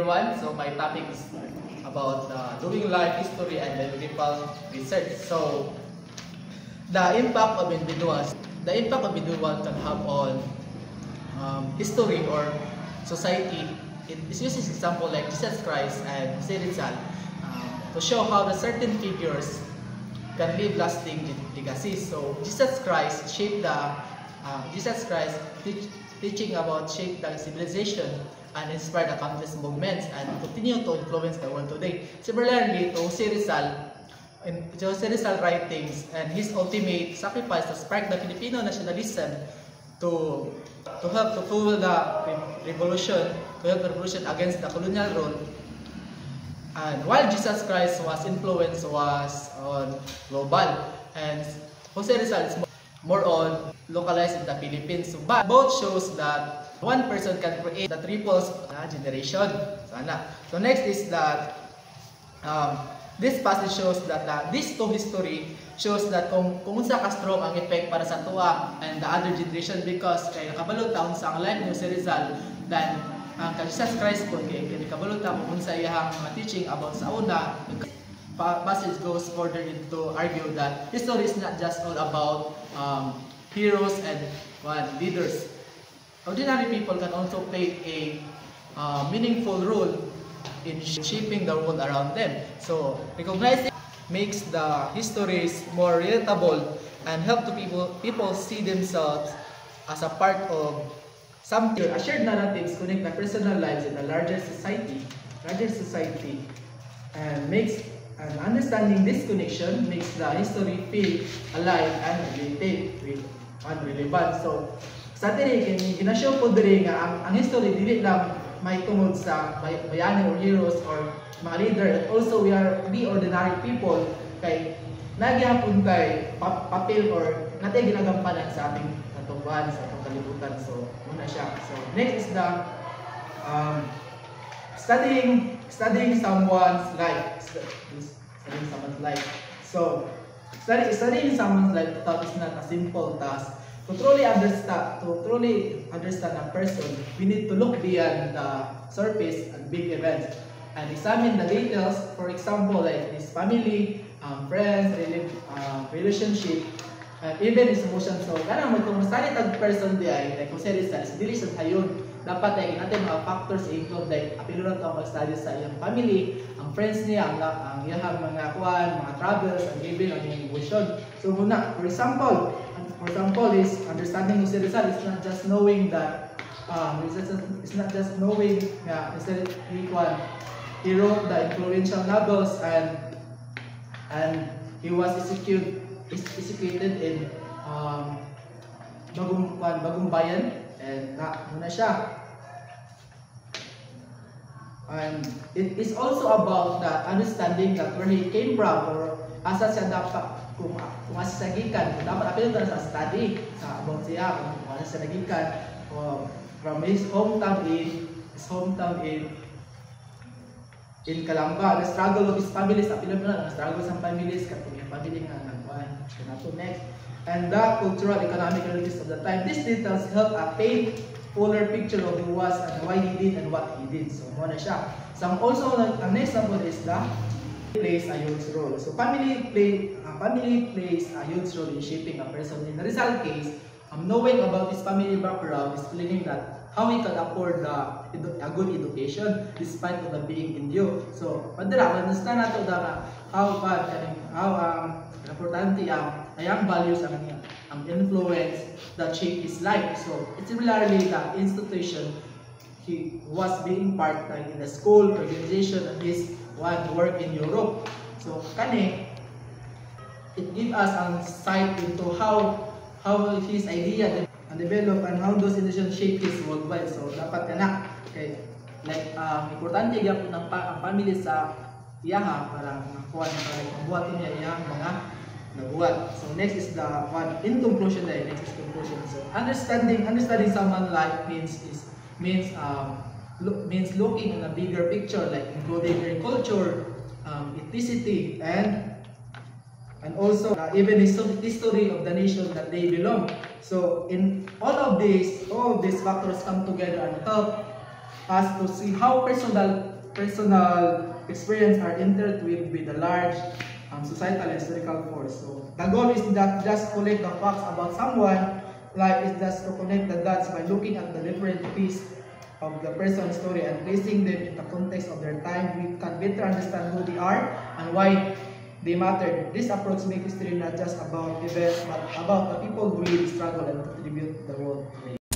everyone. So my topic is about doing life history and biblical research. So the impact of individuals can have on history or society. It uses example like Jesus Christ and Jose Rizal to show how the certain figures can leave lasting legacies. So Jesus Christ teaching about shape the civilization and inspired the countless movements and continue to influence the world today. Similarly to Jose Rizal writings and his ultimate sacrifice to spark the Filipino nationalism to help to fuel the revolution against the colonial rule. And while Jesus Christ influence was on global, and Jose Rizal is more on localized in the Philippines. So, but both shows that one person can create the triples generation. So next is that this passage shows that this two history shows that kung unsa ka strong ang effect para sa tuwa and the other generation, because kay nakabalo taon sa ang life ni Jose Rizal than ang Jesus Christ po kay nakabalo taon kung unsa iyang teaching about sa una. Passage goes further into argue that history is not just all about heroes and leaders. Ordinary people can also play a meaningful role in shaping the world around them. So recognizing makes the histories more relatable and help to people see themselves as a part of something. Shared narratives connect the personal lives in a larger society, and understanding this connection makes the history feel alive and relevant. So sa diri ginashow po diri nga ang history dili lang may tungod sa bayani or heroes or mga leader, and also we ordinary people kay nagyapon kay papel or natay ginagampanan sa ating katuban, sa atong kalibutan. So muna siya. So next is the studying someone's life. So studying someone's life is not a simple task. To truly understand a person, we need to look beyond the surface and big events and examine the details. For example, like his family, friends, relationship, and even his emotions. So kanang magkumusta ni tag person di ay like Jose Rizal, dili sa hayon dapat ay natin mga factors include like apilo na to mag-study sa iyang family, ang friends niya, ang iyang mga mga travels, and even ang iyang emotion. So muna, for example is understanding Jose Rizal is not just knowing that he wrote the influential novels and he was executed in Bagong Bayan, and muna siya. And it is also about that understanding that where he came from or asa siya dapat kung asa siya gikan, dapat apil na sa study sa about siya kung asa siya nagikan from his hometown in Calamba. The struggle of his families, apil na ang struggle sa families katong yung family nga nagkuan. So next, and the cultural economic realities of the time. These details help paint fuller picture of who was and why he did and what he did. So muna siya. So also ang next example is the plays a huge role. So family plays a huge role in shaping a person. In the Rizal case, knowing about his family background is believing that how he can afford a good education despite of being Indio. So padala understand nato da how importante ang values ang influence that shape his life. So it's similarly the institution he was being part in the school organization and his work in Europe. So kani it gives us a sight into how his idea and develop and how those institutions shape his worldwide. So dapat kana okay, like importante gyapon ang family sa iyaha para makuha para mabuhat niya iyang mga nabuhat. So next is the one in conclusion. So understanding someone's life means looking in a bigger picture, like including their culture, ethnicity, and also even the history of the nation that they belong. So in all of these factors come together and help us to see how personal personal experience are intertwined with the large societal and historical force. So the goal is not just collect the facts about someone, like it's just to connect the dots by looking at the different pieces of the person's story and placing them in the context of their time. We can better understand who they are and why they matter. This approach makes history not just about events, but about the people who live, struggle, and contribute to the world today.